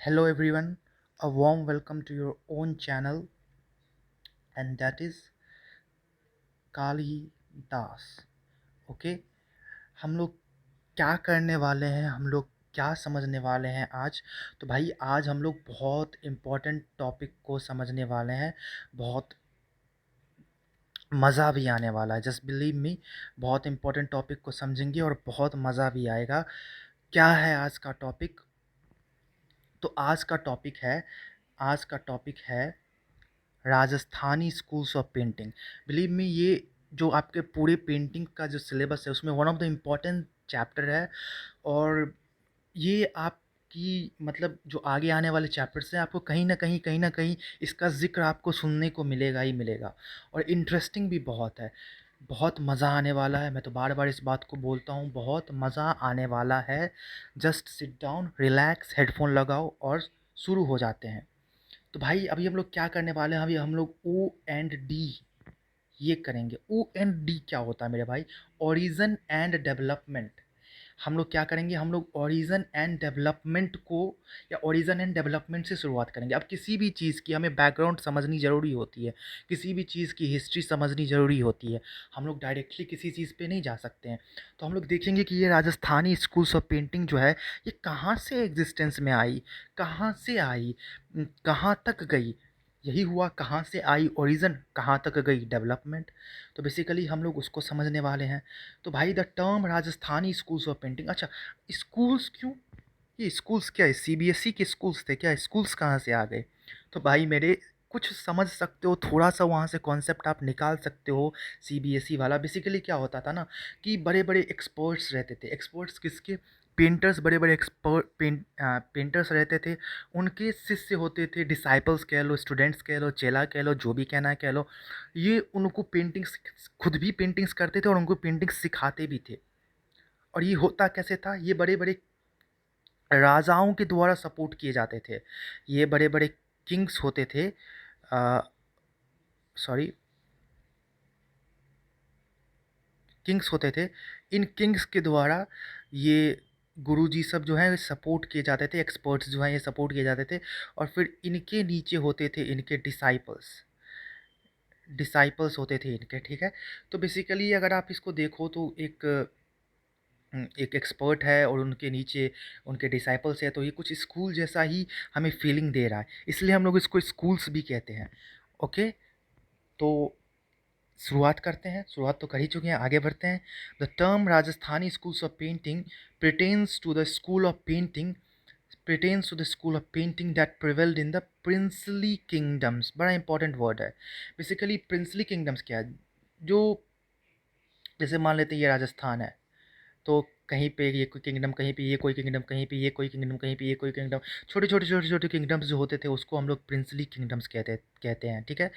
Hello everyone, a warm welcome to your own channel, and that is Kali Das. Okay, हम लोग क्या करने वाले हैं, हम लोग क्या समझने वाले हैं आज। तो भाई आज हम लोग बहुत इम्पोर्टेंट टॉपिक को समझने वाले हैं। बहुत मज़ा भी आने वाला है, जस्ट बिलीव मी। बहुत इम्पोर्टेंट टॉपिक को समझेंगे और बहुत मज़ा भी आएगा। क्या है आज का टॉपिक? तो आज का टॉपिक है Rajasthani schools of painting. Believe me, ये जो आपके पूरे पेंटिंग का जो सिलेबस है उसमें one of the important chapter है। और ये आपकी मतलब जो आगे आने वाले चैप्टर्स हैं, आपको कहीं ना कहीं इसका ज़िक्र आपको सुनने को मिलेगा ही मिलेगा। और इंटरेस्टिंग भी बहुत है। बहुत मज़ा आने वाला है। मैं तो बार बार इस बात को बोलता हूँ, बहुत मज़ा आने वाला है। Just sit down, relax, headphone लगाओ और शुरू हो जाते हैं। तो भाई अभी हम लोग क्या करने वाले हैं? अभी हम लोग ओ एंड डी ये करेंगे। ओ एंड डी क्या होता है मेरे भाई? Origin and development. हम लोग क्या करेंगे? हम लोग ओरिजन एंड डेवलपमेंट को या ओरिजन एंड डेवलपमेंट से शुरुआत करेंगे। अब किसी भी चीज़ की हमें बैकग्राउंड समझनी ज़रूरी होती है, किसी भी चीज़ की हिस्ट्री समझनी ज़रूरी होती है। हम लोग डायरेक्टली किसी चीज़ पे नहीं जा सकते हैं। तो हम लोग देखेंगे कि ये राजस्थानी स्कूल्स ऑफ पेंटिंग जो है, ये कहाँ से एग्जिस्टेंस में आई, कहाँ से आई, कहाँ तक गई। यही हुआ, कहाँ से आई ओरिजिन, कहाँ तक गई डेवलपमेंट। तो बेसिकली हम लोग उसको समझने वाले हैं। तो भाई the term Rajasthani schools of painting, अच्छा स्कूल्स क्यों? ये स्कूल्स क्या है? सीबीएसई के स्कूल्स थे क्या? स्कूल्स कहाँ से आ गए? तो भाई मेरे कुछ समझ सकते हो, थोड़ा सा वहाँ से कॉन्सेप्ट आप निकाल सकते हो। सीबीएसई वाला बेसिकली क्या होता था ना, कि बड़े बड़े एक्सपर्ट्स रहते थे। एक्सपर्ट्स किसके? पेंटर्स, बड़े बड़े एक्सपर्ट पेंटर्स रहते थे। उनके शिष्य होते थे, डिसाइपल्स कह लो, स्टूडेंट्स कह लो, चेला कह लो, जो भी कहना है कह लो। ये उनको पेंटिंग्स, खुद भी पेंटिंग्स करते थे और उनको पेंटिंग्स सिखाते भी थे। और ये होता कैसे था? ये बड़े बड़े राजाओं के द्वारा सपोर्ट किए जाते थे। ये बड़े बड़े किंग्स होते थे, सॉरी, किंग्स होते थे। इन किंग्स के द्वारा ये गुरुजी सब जो हैं सपोर्ट किए जाते थे, एक्सपर्ट्स जो हैं ये सपोर्ट किए जाते थे। और फिर इनके नीचे होते थे इनके डिसाइपल्स, डिसाइपल्स होते थे इनके, ठीक है। तो बेसिकली अगर आप इसको देखो तो एक एक्सपर्ट है और उनके नीचे उनके डिसाइपल्स है, तो ये कुछ स्कूल जैसा ही हमें फीलिंग दे रहा है, इसलिए हम लोग इसको स्कूल्स भी कहते हैं। ओके, तो शुरुआत करते हैं। शुरुआत तो कर ही चुके हैं, आगे बढ़ते हैं। The term Rajasthani schools of painting pertains to the school of painting pertains to the school of painting that prevailed in the princely kingdoms। बड़ा इंपॉर्टेंट वर्ड है। बेसिकली प्रिंसली किंगडम्स क्या है? जो, जैसे मान लेते हैं ये राजस्थान है, तो कहीं पे ये कोई किंगडम, कहीं पे ये कोई किंगडम, कहीं पे ये कोई किंगडम, कहीं पे ये कोई किंगडम, छोटे छोटे किंगडम्स जो होते थे उसको हम लोग प्रिंसली किंगडम्स कहते हैं, ठीक है।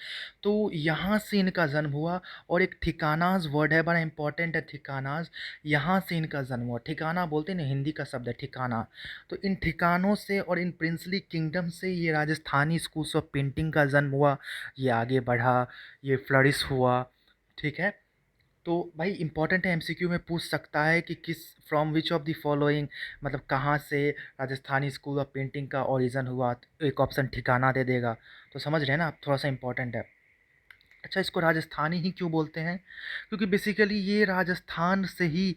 तो यहाँ से इनका जन्म हुआ। और एक ठिकानाज वर्ड है, बड़ा इंपॉर्टेंट है ठिकानाज। यहाँ से इनका जन्म हुआ। ठिकाना बोलते हैं ना, हिंदी का शब्द है ठिकाना। तो इन ठिकानों से और इन प्रिंसली किंगडम से ये राजस्थानी स्कूल्स ऑफ पेंटिंग का जन्म हुआ। ये आगे बढ़ा, ये फ्लरिश हुआ, ठीक है। तो भाई इंपॉर्टेंट है, एमसीक्यू में पूछ सकता है कि किस, from which of the following, मतलब कहाँ से राजस्थानी स्कूल ऑफ पेंटिंग का ओरिजिन हुआ। तो एक ऑप्शन ठिकाना दे देगा। तो समझ रहे हैं ना आप, थोड़ा सा इंपॉर्टेंट है। अच्छा, इसको राजस्थानी ही क्यों बोलते हैं? क्योंकि बेसिकली ये राजस्थान से ही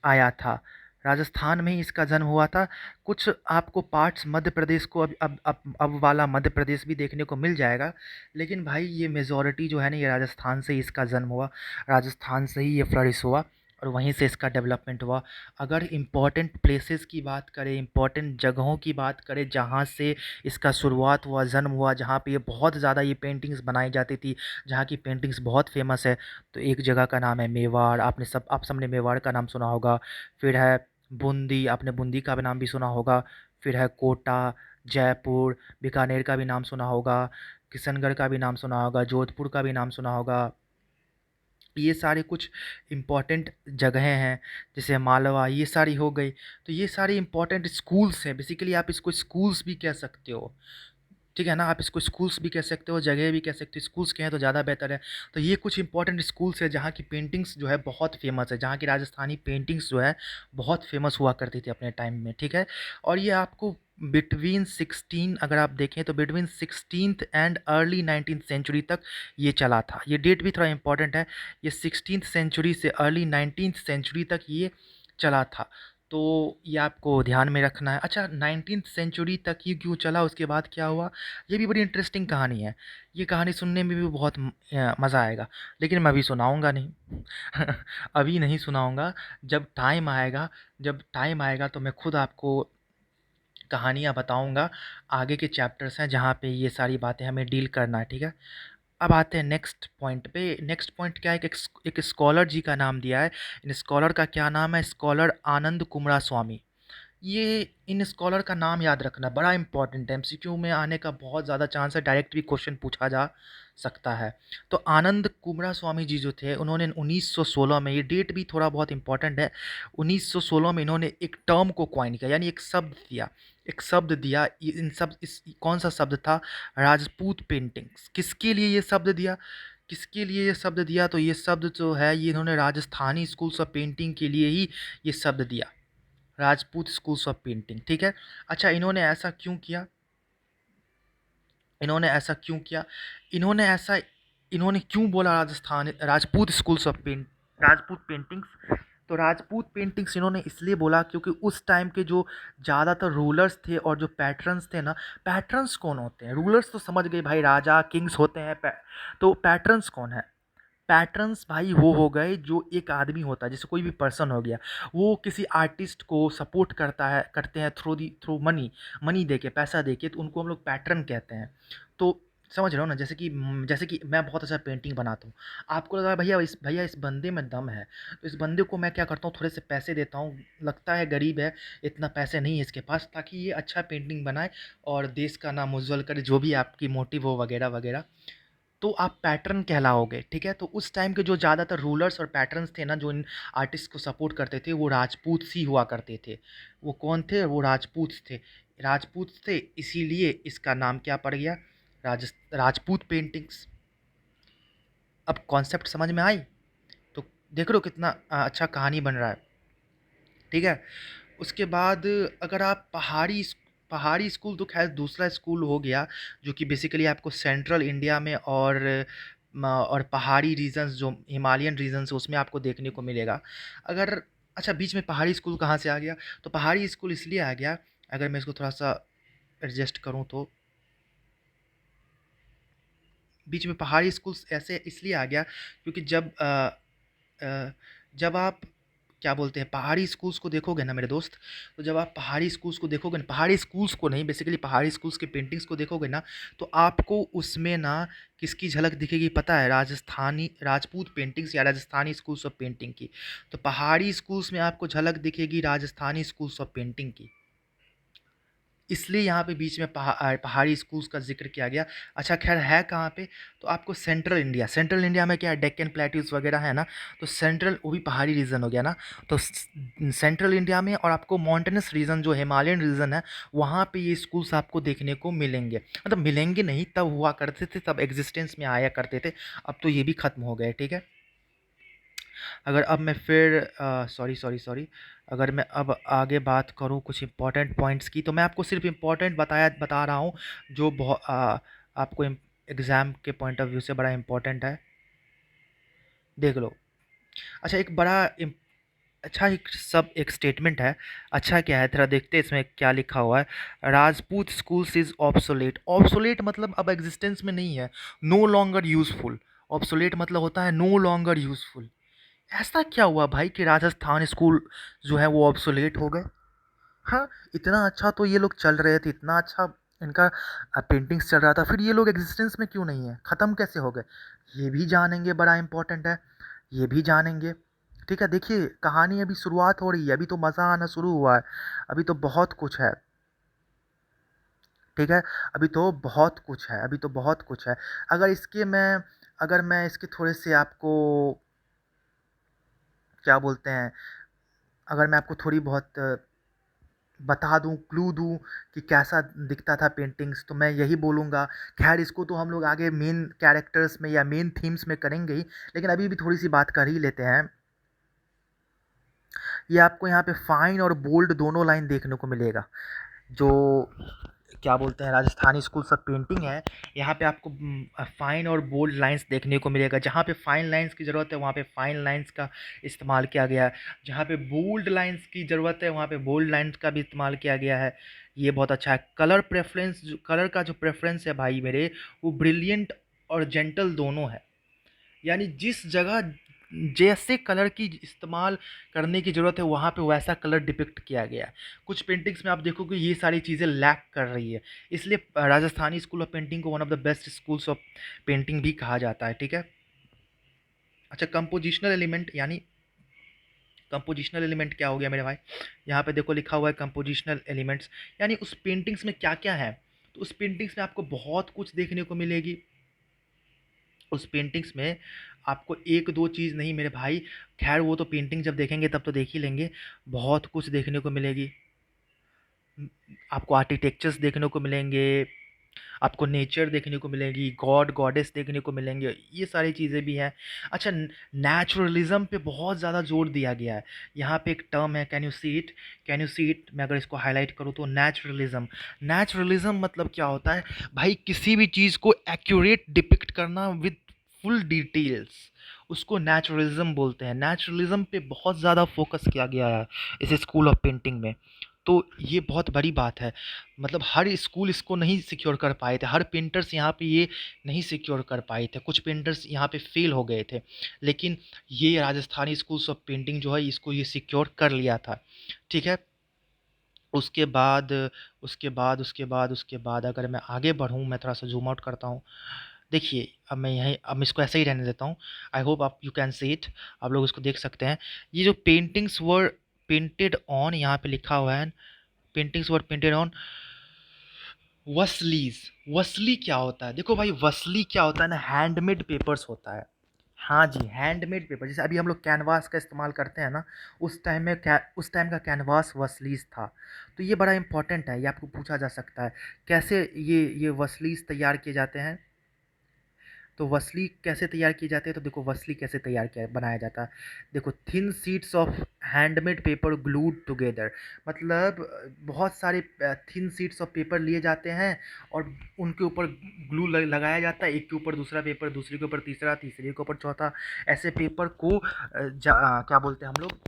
आया था, राजस्थान में ही इसका जन्म हुआ था। कुछ आपको पार्ट्स मध्य प्रदेश को अब वाला मध्य प्रदेश भी देखने को मिल जाएगा। लेकिन भाई ये मेजॉरिटी जो है ना, ये राजस्थान से ही इसका जन्म हुआ, राजस्थान से ही ये फ्लरिश हुआ और वहीं से इसका डेवलपमेंट हुआ। अगर इम्पॉर्टेंट प्लेसेस की बात करें, इम्पॉर्टेंट जगहों की बात करें जहाँ से इसका शुरुआत हुआ, जन्म हुआ, जहाँ पे ये बहुत ज़्यादा ये पेंटिंग्स बनाई जाती थी, जहाँ की पेंटिंग्स बहुत फेमस है, तो एक जगह का नाम है मेवाड़। आप सबने मेवाड़ का नाम सुना होगा। फिर है बूंदी, आपने बूंदी का भी नाम भी सुना होगा। फिर है कोटा, जयपुर, बीकानेर का भी नाम सुना होगा, किशनगढ़ का भी नाम सुना होगा, जोधपुर का भी नाम सुना होगा। ये सारे कुछ इम्पॉर्टेंट जगहें हैं, जैसे मालवा, ये सारी हो गई। तो ये सारे इम्पॉर्टेंट स्कूल्स हैं, बेसिकली आप इसको स्कूल्स भी कह सकते हो। ठीक है ना? आप इसको स्कूल्स भी कह सकते हो, जगह भी कह सकते हो, स्कूल्स कहें तो ज़्यादा बेहतर है। तो ये कुछ इंपॉर्टेंट स्कूल्स हैं जहाँ की पेंटिंग्स जो है बहुत फ़ेमस है, जहाँ की राजस्थानी पेंटिंग्स जो है बहुत फ़ेमस हुआ करती थी अपने टाइम में, ठीक है? और ये आपको बिटवीन 16 अगर आप देखें तो between 16th and early 19th century तक ये चला था। ये डेट भी थोड़ा इंपॉर्टेंट है, ये 16th सेंचुरी से अर्ली 19th सेंचुरी तक ये चला था। तो ये आपको ध्यान में रखना है। अच्छा 19th सेंचुरी तक ये क्यों चला, उसके बाद क्या हुआ? ये भी बड़ी इंटरेस्टिंग कहानी है। ये कहानी सुनने में भी बहुत मज़ा आएगा, लेकिन मैं अभी सुनाऊँगा नहीं। अभी नहीं सुनाऊँगा, जब टाइम आएगा तो मैं खुद आपको कहानियाँ बताऊँगा। आगे के चैप्टर्स हैं जहाँ पे ये सारी बातें हमें डील करना है, ठीक है? अब आते हैं नेक्स्ट पॉइंट पे। नेक्स्ट पॉइंट क्या है, एक स्कॉलर जी का नाम दिया है। इन स्कॉलर का क्या नाम है? स्कॉलर आनंद कुमरा स्वामी। ये इन स्कॉलर का नाम याद रखना बड़ा इंपॉर्टेंट है, एमसीक्यू में आने का बहुत ज़्यादा चांस है, डायरेक्ट भी क्वेश्चन पूछा जा सकता है। तो आनंद कुमरा स्वामी जी जो थे उन्होंने 1916 में, ये डेट भी थोड़ा बहुत इंपॉर्टेंट है, 1916 में इन्होंने एक टर्म को क्वाइन किया, यानी एक शब्द दिया। इन सब इस कौन सा शब्द था? राजपूत पेंटिंग्स। किसके लिए ये शब्द दिया? तो ये शब्द जो है ये इन्होंने राजस्थानी स्कूल्स ऑफ पेंटिंग के लिए ही ये शब्द दिया, राजपूत स्कूल्स ऑफ पेंटिंग, ठीक है? अच्छा इन्होंने ऐसा क्यों किया? इन्होंने ऐसा इन्होंने क्यों बोला Rajasthan Rajput schools of Rajput paintings? तो राजपूत पेंटिंग्स इन्होंने इसलिए बोला क्योंकि उस टाइम के जो ज़्यादातर रूलर्स थे और जो पैटर्न्स थे ना, पैटर्न्स कौन होते हैं? रूलर्स तो समझ गए भाई, राजा किंग्स होते हैं, तो पैटर्न्स कौन है? पैटर्न्स भाई वो हो गए जो एक आदमी होता है, जैसे कोई भी पर्सन हो गया, वो किसी आर्टिस्ट को सपोर्ट करते हैं थ्रू मनी, मनी दे के, पैसा दे के, तो उनको हम लोग पैटर्न कहते हैं। तो समझ रहे हो ना? जैसे कि मैं बहुत अच्छा पेंटिंग बनाता हूँ, आपको लगा भैया इस बंदे में दम है, तो इस बंदे को मैं क्या करता हूँ, थोड़े से पैसे देता हूँ, लगता है गरीब है, इतना पैसे नहीं है इसके पास, ताकि ये अच्छा पेंटिंग बनाए और देश का नाम उज्जवल करे, जो भी आपकी मोटिव हो वगैरह वगैरह, तो आप पैटर्न कहलाओगे, ठीक है? तो उस टाइम के जो ज़्यादातर रूलर्स और पैटर्न्स थे ना, जो इन आर्टिस्ट को सपोर्ट करते थे, वो राजपूत ही हुआ करते थे। वो कौन थे? वो राजपूत थे, इसीलिए इसका नाम क्या पड़ गया? राजपूत पेंटिंग्स। अब कॉन्सेप्ट समझ में आई? तो देख रहे हो कितना अच्छा कहानी बन रहा है, ठीक है? उसके बाद अगर आप पहाड़ी स्कूल तो खैर दूसरा स्कूल हो गया, जो कि बेसिकली आपको सेंट्रल इंडिया में और पहाड़ी रीजन्स, जो हिमालयन रीजन्स है उसमें आपको देखने को मिलेगा। अगर अच्छा बीच में पहाड़ी स्कूल कहाँ से आ गया? तो पहाड़ी स्कूल इसलिए आ गया, अगर मैं इसको थोड़ा सा एडजस्ट करूँ तो, बीच में पहाड़ी स्कूल्स ऐसे इसलिए आ गया क्योंकि अ, जब आप क्या बोलते हैं पहाड़ी स्कूल्स को देखोगे ना मेरे दोस्त, तो जब आप पहाड़ी स्कूल्स को देखोगे ना, पहाड़ी स्कूल्स को नहीं, बेसिकली पहाड़ी स्कूल्स के पेंटिंग्स को देखोगे ना, तो आपको उसमें ना किसकी झलक दिखेगी पता है? राजस्थानी राजपूत पेंटिंग्स या राजस्थानी स्कूल्स ऑफ पेंटिंग की। तो पहाड़ी स्कूल्स में आपको झलक दिखेगी राजस्थानी स्कूल्स ऑफ पेंटिंग की, इसलिए यहाँ पे बीच में पहाड़ी स्कूल्स का ज़िक्र किया गया। अच्छा ख़ैर है कहाँ पे? तो आपको सेंट्रल इंडिया में क्या है, डेक्कन प्लेट्यूज़ वगैरह है ना, तो सेंट्रल वो भी पहाड़ी रीजन हो गया ना। तो सेंट्रल इंडिया में और आपको माउंटेनस रीजन जो हिमालयन रीजन है, वहाँ पे ये स्कूल्स आपको देखने को मिलेंगे। मतलब मिलेंगे नहीं, तब हुआ करते थे, तब एग्जिस्टेंस में आया करते थे, अब तो ये भी ख़त्म हो गए, ठीक है? अगर अब मैं फिर सॉरी, अगर मैं अब आगे बात करूँ कुछ इंपॉर्टेंट पॉइंट्स की, तो मैं आपको सिर्फ इम्पोर्टेंट बता रहा हूँ, जो आपको एग्ज़ाम के पॉइंट ऑफ व्यू से बड़ा इम्पोर्टेंट है, देख लो। अच्छा एक बड़ा अच्छा एक स्टेटमेंट है। अच्छा क्या है तेरा, देखते हैं इसमें क्या लिखा हुआ है। Rajput schools is obsolete. Obsolete मतलब अब एग्जिस्टेंस में नहीं है, नो लॉन्गर यूजफुल। ऑब्सोलेट मतलब होता है नो लॉन्गर यूजफुल। ऐसा क्या हुआ भाई कि राजस्थान स्कूल जो है वो ऑब्सोलेट हो गए? हाँ, इतना अच्छा तो ये लोग चल रहे थे, इतना अच्छा इनका पेंटिंग्स चल रहा था, फिर ये लोग एग्जिस्टेंस में क्यों नहीं है, ख़त्म कैसे हो गए? ये भी जानेंगे, बड़ा इंपॉर्टेंट है, ये भी जानेंगे। ठीक है, देखिए कहानी अभी शुरुआत हो रही है, अभी तो मज़ा आना शुरू हुआ है, अभी तो बहुत कुछ है, ठीक है? अभी तो बहुत कुछ है। अगर इसके मैं अगर मैं इसके थोड़े से आपको क्या बोलते हैं, अगर मैं आपको थोड़ी बहुत बता दूँ, क्लू दूँ कि कैसा दिखता था पेंटिंग्स, तो मैं यही बोलूँगा। ख़ैर इसको तो हम लोग आगे मेन कैरेक्टर्स में या मेन थीम्स में करेंगे ही, लेकिन अभी भी थोड़ी-सी बात कर ही लेते हैं। ये आपको यहाँ पे फाइन और बोल्ड दोनों लाइन देखने को मिलेगा। जो क्या बोलते हैं, राजस्थानी स्कूल्स ऑफ पेंटिंग है, यहाँ पे आपको फाइन और बोल्ड लाइंस देखने को मिलेगा। जहाँ पे फाइन लाइंस की ज़रूरत है वहाँ पे फाइन लाइंस का इस्तेमाल किया गया है, जहाँ पे बोल्ड लाइंस की ज़रूरत है वहाँ पे बोल्ड लाइंस का भी इस्तेमाल किया गया है। ये बहुत अच्छा है। कलर का जो प्रेफरेंस है भाई मेरे, वो ब्रिलियंट और जेंटल दोनों है। यानी जिस जगह जैसे कलर की इस्तेमाल करने की ज़रूरत है वहाँ पे वैसा कलर डिपिक्ट किया गया है। कुछ पेंटिंग्स में आप देखोगे ये सारी चीज़ें लैक कर रही है, इसलिए राजस्थानी स्कूल ऑफ पेंटिंग को one of the best schools of painting भी कहा जाता है, ठीक है। अच्छा, कंपोजिशनल एलिमेंट, यानी कंपोजिशनल एलिमेंट क्या हो गया मेरे भाई? यहाँ पे देखो लिखा हुआ है कंपोजिशनल एलिमेंट्स, यानी उस पेंटिंग्स में क्या क्या है। तो उस पेंटिंग्स में आपको बहुत कुछ देखने को मिलेगी। उस पेंटिंग्स में आपको एक दो चीज़ नहीं मेरे भाई, खैर वो तो पेंटिंग जब देखेंगे तब तो देख ही लेंगे, बहुत कुछ देखने को मिलेगी। आपको आर्किटेक्चर्स देखने को मिलेंगे, आपको नेचर देखने को मिलेगी, गॉड गॉडेस देखने को मिलेंगे, ये सारी चीज़ें भी हैं। अच्छा, नेचुरलिज्म पे बहुत ज़्यादा जोर दिया गया है। यहाँ पे एक टर्म है, कैन यू सी इट, मैं अगर इसको हाईलाइट करूँ तो नेचुरलिज्म। नेचुरलिज्म मतलब क्या होता है भाई? किसी भी चीज़ को एक्यूरेट डिपिक्ट करना विद फुल डिटेल्स, उसको नेचुरलिज्म बोलते हैं। नेचुरलिज्म पे बहुत ज़्यादा फोकस किया गया है इस स्कूल ऑफ पेंटिंग में। तो ये बहुत बड़ी बात है। मतलब हर स्कूल इसको नहीं सिक्योर कर पाए थे, हर पेंटर्स यहाँ पे ये नहीं सिक्योर कर पाए थे, कुछ पेंटर्स यहाँ पे फेल हो गए थे, लेकिन ये राजस्थानी स्कूल्स ऑफ पेंटिंग जो है इसको ये सिक्योर कर लिया था, ठीक है। उसके बाद उसके बाद अगर मैं आगे बढ़ूँ, मैं थोड़ा सा जूम आउट करता हूँ। देखिए, अब मैं इसको ऐसे ही रहने देता हूँ। आई होप आप यू कैन सी इट, आप लोग इसको देख सकते हैं। ये जो पेंटिंग्स वर पेंटेड ऑन, यहाँ पे लिखा हुआ है पेंटिंग्स वर पेंटेड ऑन वसलीज। वसली क्या होता है? देखो भाई, वसली क्या होता है ना, हैंडमेड पेपर्स होता है। हाँ जी, हैंडमेड पेपर, जैसे अभी हम लोग कैनवास का इस्तेमाल करते हैं ना, उस टाइम का कैनवास वसलीज था। तो ये बड़ा इंपॉर्टेंट है, ये आपको पूछा जा सकता है कैसे ये वसलीज तैयार किए जाते हैं। तो वसली कैसे तैयार किए जाते हैं? तो देखो वसली कैसे तैयार किया बनाया जाता है। देखो, thin sheets of handmade paper glued together, मतलब बहुत सारे थिन शीट्स ऑफ पेपर लिए जाते हैं और उनके ऊपर ग्लू लगाया जाता है। एक के ऊपर दूसरा पेपर, दूसरे के ऊपर तीसरा, तीसरे के ऊपर चौथा, ऐसे पेपर को क्या बोलते हैं हम लोग,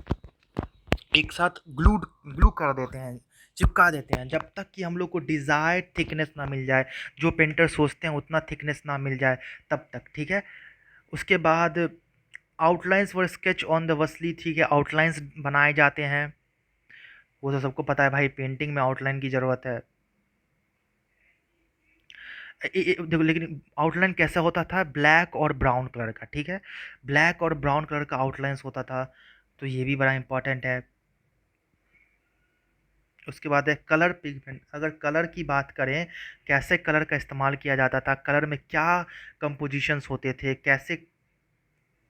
एक साथ ग्लू कर देते हैं, चिपका देते हैं, जब तक कि हम लोग को डिज़ायर्ड थिकनेस ना मिल जाए, जो पेंटर सोचते हैं उतना थिकनेस ना मिल जाए, तब तक, ठीक है। उसके बाद outlines were sketch on the वसली, ठीक है, आउटलाइंस बनाए जाते हैं। वो तो सबको पता है भाई, पेंटिंग में आउटलाइन की ज़रूरत है। देखो, लेकिन आउटलाइन कैसा होता था? ब्लैक और ब्राउन कलर का, ठीक है, ब्लैक और ब्राउन कलर का आउटलाइंस होता था। तो ये भी बड़ा इंपॉर्टेंट है। उसके बाद है कलर पिगमेंट। अगर कलर की बात करें, कैसे कलर का इस्तेमाल किया जाता था, कलर में क्या कंपोजिशंस होते थे, कैसे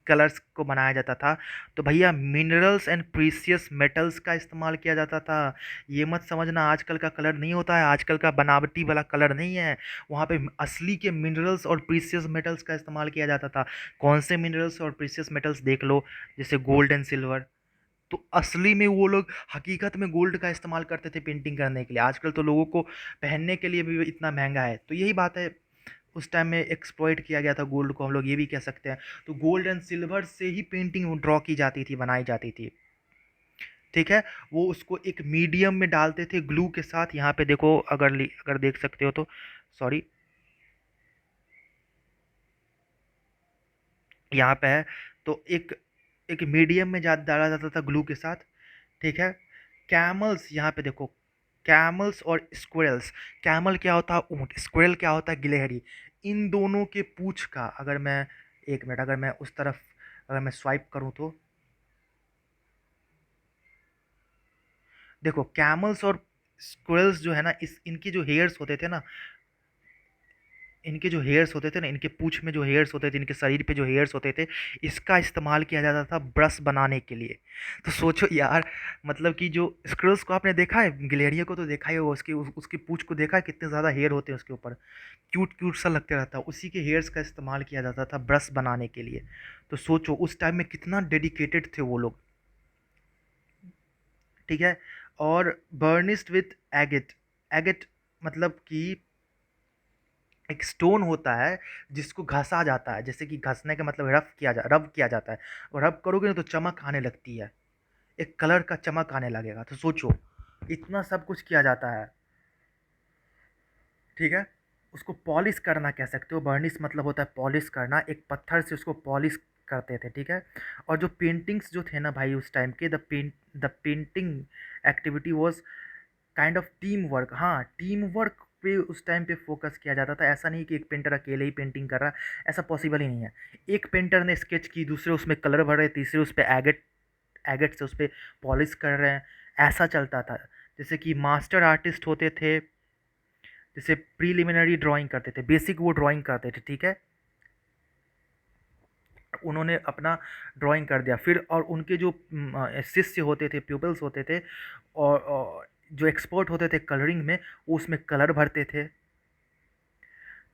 कलर्स को बनाया जाता था, तो भैया मिनरल्स एंड प्रीशियस मेटल्स का इस्तेमाल किया जाता था। ये मत समझना आजकल का कलर नहीं होता है, आजकल का बनावटी वाला कलर नहीं है। वहाँ पे असली के मिनरल्स और प्रीशियस मेटल्स का इस्तेमाल किया जाता था। कौन से मिनरल्स और प्रीशियस मेटल्स देख लो, जैसे गोल्ड एंड सिल्वर। तो असली में वो लोग हकीकत में गोल्ड का इस्तेमाल करते थे पेंटिंग करने के लिए। आजकल तो लोगों को पहनने के लिए भी इतना महंगा है, तो यही बात है, उस टाइम में एक्सप्लॉइट किया गया था गोल्ड को, हम लोग ये भी कह सकते हैं। तो गोल्ड एंड सिल्वर से ही पेंटिंग ड्रॉ की जाती थी, बनाई जाती थी, ठीक है। वो उसको एक मीडियम में डालते थे ग्लू के साथ। यहाँ पे देखो, अगर देख सकते हो तो, सॉरी, यहाँ पे है। तो एक एक मीडियम में डाला जाता था ग्लू के साथ, ठीक है। कैमल्स, यहाँ पे देखो, कैमल्स और स्क्विरल्स। कैमल क्या होता है? ऊँट। स्क्विरल क्या होता है? गिलहरी। इन दोनों के पूँछ का, अगर मैं, एक मिनट, अगर मैं उस तरफ, अगर मैं स्वाइप करूँ तो देखो, कैमल्स और स्क्विरल्स जो है ना, इस इनके जो हेयर्स होते थे ना, इनके जो हेयर्स होते थे ना, इनके पूँछ में जो हेयर्स होते थे, इनके शरीर पे जो हेयर्स होते थे, इसका इस्तेमाल किया जाता था ब्रश बनाने के लिए। तो सोचो यार, मतलब कि जो स्क्विरल्स को आपने देखा है, गिलहरियों को तो देखा ही होगा, उसकी पूँछ को देखा है कितने ज़्यादा हेयर होते हैं उसके ऊपर, क्यूट क्यूट सा लगते रहता है, उसी के हेयर्स का इस्तेमाल किया जाता था ब्रश बनाने के लिए। तो सोचो उस टाइम में कितना डेडिकेटेड थे वो लोग, ठीक है। और बर्निश्ड विथ एगेट, एगेट मतलब कि एक स्टोन होता है जिसको घसा जाता है, जैसे कि घसने का मतलब रब किया जाता है, और रब करोगे ना तो चमक आने लगती है, एक कलर का चमक आने लगेगा। तो सोचो इतना सब कुछ किया जाता है, ठीक है। उसको पॉलिश करना कह सकते हो, बर्निश मतलब होता है पॉलिश करना, एक पत्थर से उसको पॉलिश करते थे, ठीक है। और जो पेंटिंग्स जो थे ना भाई उस टाइम के, the painting activity was kind of team work. हाँ, टीम वर्क पे उस टाइम पे फोकस किया जाता था। ऐसा नहीं कि एक पेंटर अकेले ही पेंटिंग कर रहा है, ऐसा पॉसिबल ही नहीं है। एक पेंटर ने स्केच की, दूसरे उसमें कलर भर रहे, तीसरे उस पर एगेट एगेट से उस पर पॉलिश कर रहे हैं, ऐसा चलता था। जैसे कि मास्टर आर्टिस्ट होते थे, जैसे प्रीलिमिनरी ड्राइंग करते थे, बेसिक वो ड्राइंग करते थे, ठीक है। उन्होंने अपना ड्राइंग कर दिया फिर, और उनके जो शिष्य होते थे, प्यूपल्स होते थे, और जो एक्सपर्ट होते थे कलरिंग में, वो उसमें कलर भरते थे,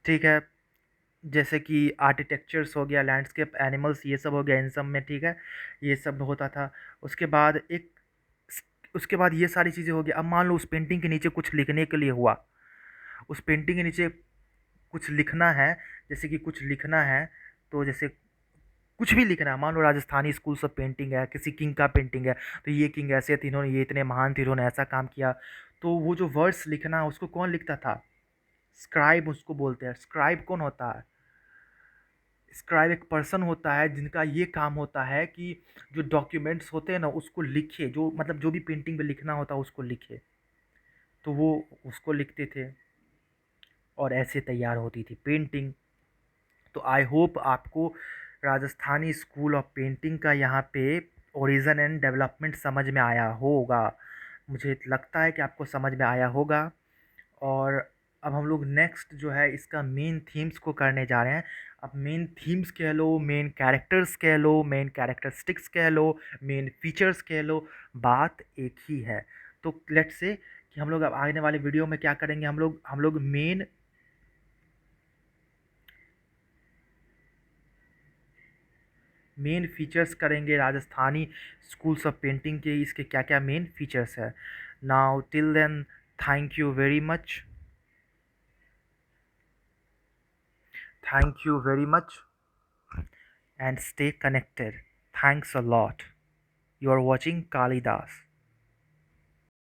ठीक है। जैसे कि आर्किटेक्चर्स हो गया, लैंडस्केप, एनिमल्स, ये सब हो गया इन सब में, ठीक है। ये सब होता था। उसके बाद एक उसके बाद ये सारी चीज़ें हो गई। अब मान लो उस पेंटिंग के नीचे कुछ लिखने के लिए हुआ, उस पेंटिंग के नीचे कुछ लिखना है, जैसे कि कुछ लिखना है, तो जैसे कुछ भी लिखना है, मान लो राजस्थानी स्कूल्स ऑफ पेंटिंग है, किसी किंग का पेंटिंग है, तो ये किंग ऐसे थे, इन्होंने ये इतने महान थे, इन्होंने ऐसा काम किया। तो वो जो वर्ड्स लिखना उसको कौन लिखता था? स्क्राइब उसको बोलते हैं। स्क्राइब कौन होता है? स्क्राइब एक पर्सन होता है जिनका ये काम होता है कि जो डॉक्यूमेंट्स होते हैं ना उसको लिखे, जो मतलब जो भी पेंटिंग पे लिखना होता है उसको लिखे, तो वो उसको लिखते थे, और ऐसे तैयार होती थी पेंटिंग। तो आई होप आपको राजस्थानी स्कूल ऑफ पेंटिंग का यहाँ पे ओरिजिन एंड डेवलपमेंट समझ में आया होगा। मुझे लगता है कि आपको समझ में आया होगा। और अब हम लोग नेक्स्ट जो है इसका मेन थीम्स को करने जा रहे हैं। अब मेन थीम्स कह लो, मेन कैरेक्टर्स कह लो, मेन कैरेक्टरिस्टिक्स कह लो, मेन फीचर्स कह लो, बात एक ही है। तो लेट्स से कि हम लोग अब आने वाले वीडियो में क्या करेंगे, हम लोग मेन फीचर्स करेंगे राजस्थानी स्कूल्स ऑफ पेंटिंग के, इसके क्या क्या मेन फीचर्स है। Now till then, thank you very much, thank you very much, and stay connected. Thanks a lot. You are watching Kalidas.